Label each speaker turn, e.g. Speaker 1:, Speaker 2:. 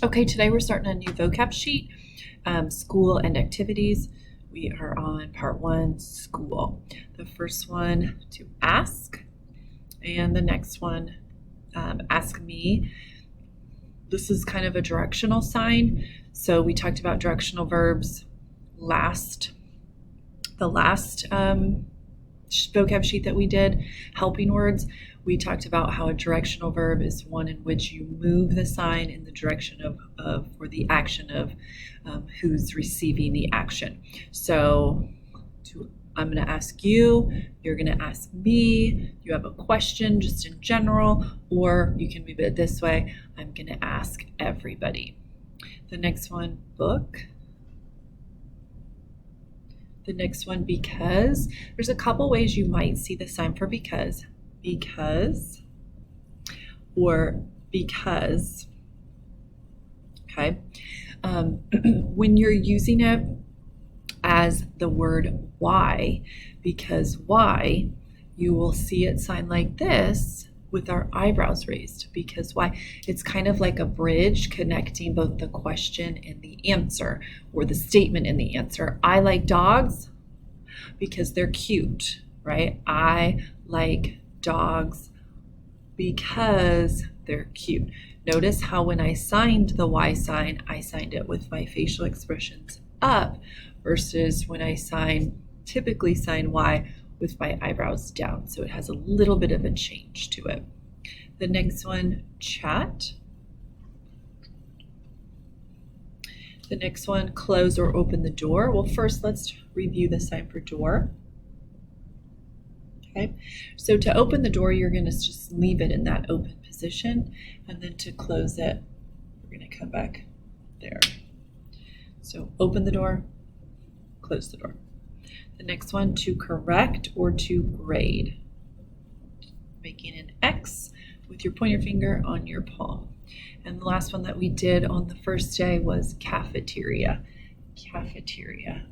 Speaker 1: Okay, today we're starting a new vocab sheet, school and activities. We are on part 1, school. The first one, to ask, and the next one, ask me. This is kind of a directional sign. So we talked about directional verbs the last vocab sheet that we did, helping words. We talked about how a directional verb is one in which you move the sign in the direction of or the action of who's receiving the action. So I'm going to ask you, you're going to ask me, you have a question just in general, or you can move it this way, I'm going to ask everybody. The next one, book. The next one, because. There's a couple ways you might see the sign for because, or because. Okay. When you're using it as the word why, because why, you will see it sign like this with our eyebrows raised. Because why? It's kind of like a bridge connecting both the question and the answer, or the statement and the answer. I like dogs because they're cute, right? I like dogs because they're cute. Notice how when I signed the why sign, I signed it with my facial expressions up versus when I typically sign why with my eyebrows down. So it has a little bit of a change to it. The next one, chat. The next one, close or open the door. Well, first let's review the sign for door. Okay, so to open the door, you're going to just leave it in that open position, and then to close it, we're going to come back there. So open the door, close the door. The next one, to correct or to grade. Making an X with your pointer finger on your palm. And the last one that we did on the first day was cafeteria. Cafeteria.